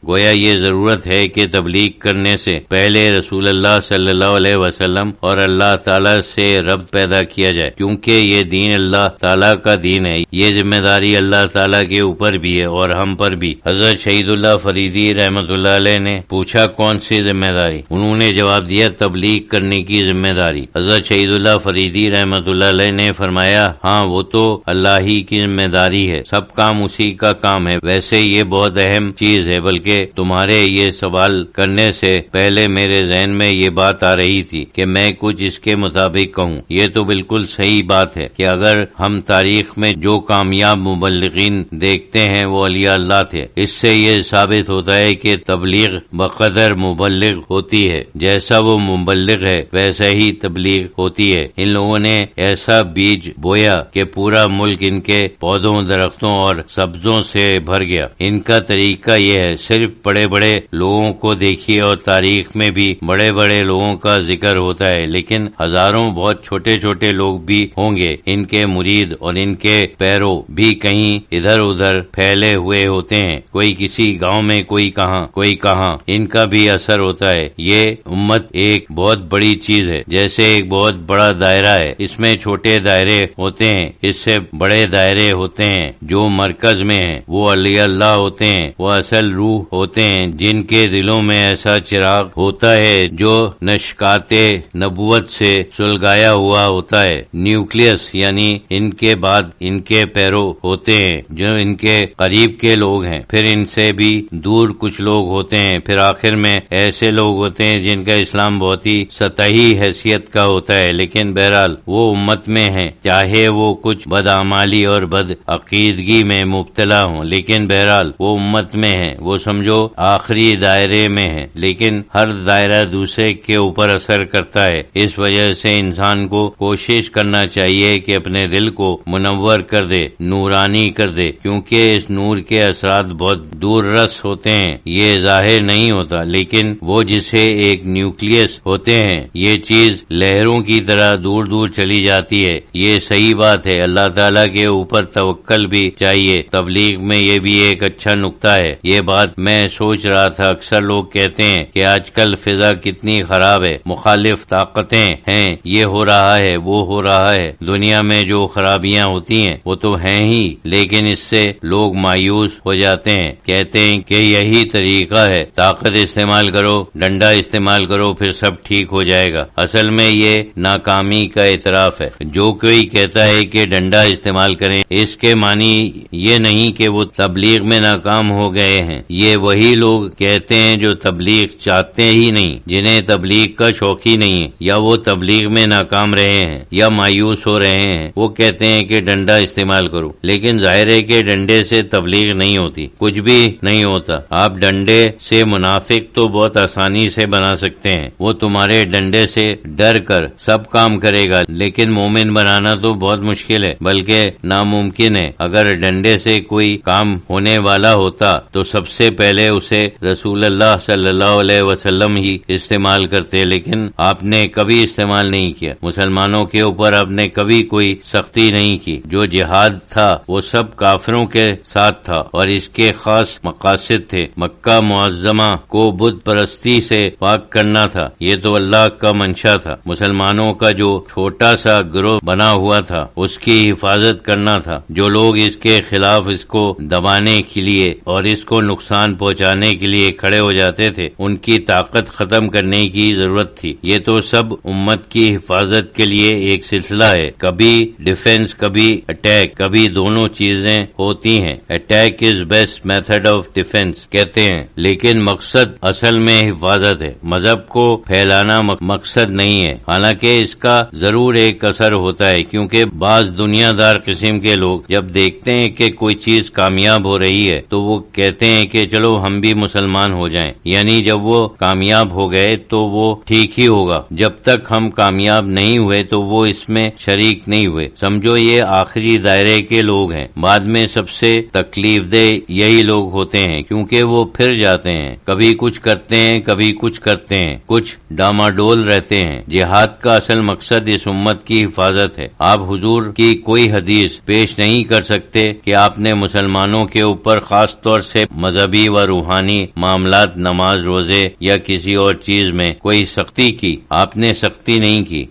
گویا یہ ضرورت ہے کہ تبلیغ کرنے سے پہلے رسول اللہ صلی اللہ علیہ وسلم اور اللہ تعالیٰ سے ربط پیدا کیا جائے، کیونکہ یہ دین اللہ تعالیٰ کا دین ہے۔ یہ ذمہ داری اللہ تعالیٰ کے اوپر بھی ہے اور ہم پر بھی۔ حضرت شہید اللہ فریدی رحمۃ اللہ علیہ نے پوچھا کون سی ذمہ داری؟ انہوں نے جواب دیا تبلیغ کرنے کی ذمہ داری۔ حضرت شہید اللہ فریدی رحمۃ اللہ علیہ نے فرمایا ہاں وہ تو اللہ ہی کی ذمہ داری ہے، سب کام اسی کا کام ہے۔ ویسے یہ بہت اہم چیز ہے، بلکہ تمہارے یہ سوال کرنے سے پہلے میرے ذہن میں یہ بات آ رہی تھی کہ میں کچھ اس کے مطابق کہوں۔ یہ تو بالکل صحیح بات ہے کہ اگر ہم تاریخ میں جو کامیاب مبلغین دیکھتے ہیں وہ اولیاء اللہ تھے، اس سے یہ ثابت ہوتا ہے کہ تبلیغ بقدر مبلغ ہوتی ہے، جیسا وہ مبلغ ہے ویسا ہی تبلیغ ہوتی ہے۔ ان لوگوں نے ایسا بیج بویا کہ پورا ملک ان کے پودوں، درختوں اور سبزوں سے بھر گیا۔ ان کا طریقہ یہ ہے، صرف بڑے بڑے لوگوں کو دیکھیے اور تاریخ میں بھی بڑے بڑے لوگوں کا ذکر ہوتا ہے، لیکن ہزاروں بہت چھوٹے چھوٹے لوگ بھی ہوں گے، ان کے مرید اور ان کے پیرو بھی کہیں ادھر ادھر پھیلے ہوئے ہوتے ہیں، کوئی کسی گاؤں میں، کوئی کہاں، ان کا بھی اثر ہوتا ہے۔ یہ امت ایک بہت بڑی چیز ہے، جیسے ایک بہت بڑا دائرہ ہے، اس میں چھوٹے دائرے ہوتے ہیں، اس سے بڑے دائرے ہوتے ہیں، جو مرکز میں ہیں وہ اولیاء اللہ ہوتے ہیں، وہ اصل روح ہوتے ہیں، جن کے دلوں میں ایسا چراغ ہوتا ہے جو نشکات نبوت سے سلگایا ہوا ہوتا ہے۔ نیوکلیس یعنی ان کے بعد ان کے پیرو ہوتے ہیں جو ان کے قریب کے لوگ ہیں، پھر ان سے بھی دور کچھ لوگ ہوتے ہیں، پھر آخر میں ایسے لوگ ہوتے ہیں جن کا اسلام بہت ہی سطحی حیثیت کا ہوتا ہے، لیکن بہرحال وہ امت میں ہیں، چاہے وہ کچھ بدعمالی اور بد عقیدگی میں مبتلا ہوں، لیکن بہرحال وہ امت میں ہیں، وہ سمجھو آخری دائرے میں ہیں، لیکن ہر دائرہ دوسرے کے اوپر اثر کرتا ہے۔ اس وجہ سے انسان کو کوشش کرنا چاہیے کہ اپنے دل کو منور کر دے، نورانی کر دے، کیونکہ اس نور کے اثرات بہت دور رس ہوتے ہیں، یہ ظاہر نہیں ہوتا، لیکن وہ جسے ایک نیوکلیس ہوتے ہیں، یہ چیز لہروں کی طرح دور دور چلی جاتی ہے۔ یہ صحیح بات ہے، اللہ تعالیٰ کے اوپر توکل بھی چاہیے۔ تبلیغ میں یہ بھی ایک اچھا نقطہ ہے۔ یہ بات میں سوچ رہا تھا، اکثر لوگ کہتے ہیں کہ آج کل فضا کتنی خراب ہے، مخالف طاقتیں ہیں، یہ ہو رہا ہے، وہ ہو رہا ہے، دنیا میں جو خرابیاں ہوتی ہیں وہ تو ہیں ہی، لیکن اس سے لوگ مایوس ہو جاتے ہیں، کہتے ہیں کہ یہی طریقہ ہے، طاقت استعمال کرو، ڈنڈا استعمال کرو، پھر سب ٹھیک ہو جائے گا۔ اصل میں یہ ناکامی کا اعتراف ہے۔ جو کوئی کہتا ہے کہ ڈنڈا استعمال کریں، اس کے معنی یہ نہیں کہ وہ تبلیغ میں ناکام ہو گئے ہیں، یہ وہی لوگ کہتے ہیں جو تبلیغ چاہتے ہی نہیں، جنہیں تبلیغ کا شوق ہی نہیں ہے، یا وہ تبلیغ میں ناکام رہے ہیں یا مایوس ہو رہے ہیں، وہ کہتے ہیں کہ ڈنڈا استعمال کرو، لیکن ظاہر ہے کہ ڈنڈے سے تبلیغ نہیں ہوتی، کچھ بھی نہیں ہوتا۔ آپ ڈنڈے سے منافق تو بہت آسانی سے بنا سکتے ہیں، وہ تمہارے ڈنڈے سے ڈر کر سب کام کرے گا، لیکن مومن بنانا تو بہت مشکل ہے، بلکہ ناممکن ہے۔ اگر ڈنڈے سے کوئی کام ہونے والا ہوتا تو سب سے پہلے اسے رسول اللہ صلی اللہ علیہ وسلم ہی استعمال کرتے، لیکن آپ نے کبھی استعمال نہیں کیا۔ مسلمانوں کے اوپر آپ نے کبھی کوئی سختی نہیں کی۔ جو جہاد تھا وہ سب کافروں کے ساتھ تھا اور اس کے خاص مقاصد تھے۔ مکہ معظمہ کو بت پرستی سے پاک کرنا تھا، یہ تو اللہ کا منشا تھا۔ مسلمانوں کا جو چھوٹا سا گروہ بنا ہوا تھا اس کی حفاظت کرنا تھا۔ جو لوگ اس کے خلاف اس کو دبانے کے لیے اور اس کو نقصان پہنچانے کے لیے کھڑے ہو جاتے تھے، ان کی طاقت ختم کرنے کی ضرورت تھی۔ یہ تو سب امت کی حفاظت کے لیے ایک سلسلہ ہے، کبھی ڈیفنس، کبھی اٹیک، کبھی دونوں چیزیں ہوتی ہیں۔ Attack is best method of defence کہتے ہیں، لیکن مقصد اصل میں حفاظت ہے، مذہب کو پھیلانا مقصد نہیں ہے۔ حالانکہ اس کا ضرور ایک اثر ہوتا ہے، کیونکہ بعض دنیا دار قسم کے لوگ جب دیکھتے ہیں کہ کوئی چیز کامیاب ہو رہی ہے تو وہ کہتے ہیں کہ چلو ہم بھی مسلمان ہو جائیں، یعنی جب وہ کامیاب ہو گئے تو وہ ٹھیک ہی ہوگا، جب تک ہم کامیاب نہیں ہوئے تو وہ اس میں شریک نہیں ہوئے۔ سمجھو یہ آخری دائرے کے لوگ ہیں، بعد میں سب سے تکلیف دہ یہی لوگ ہوتے ہیں، کیونکہ وہ پھر جاتے ہیں، کبھی کچھ کرتے ہیں، کبھی کچھ کرتے ہیں، کچھ ڈاماڈول رہتے ہیں۔ جہاد کا اصل مقصد اس امت کی حفاظت ہے۔ آپ حضور کی کوئی حدیث پیش نہیں کر سکتے کہ آپ نے مسلمانوں کے اوپر خاص طور سے مذہبی مالی و روحانی معاملات، نماز، روزے یا کسی اور چیز میں کوئی سختی کی، آپ نے سختی نہیں کی۔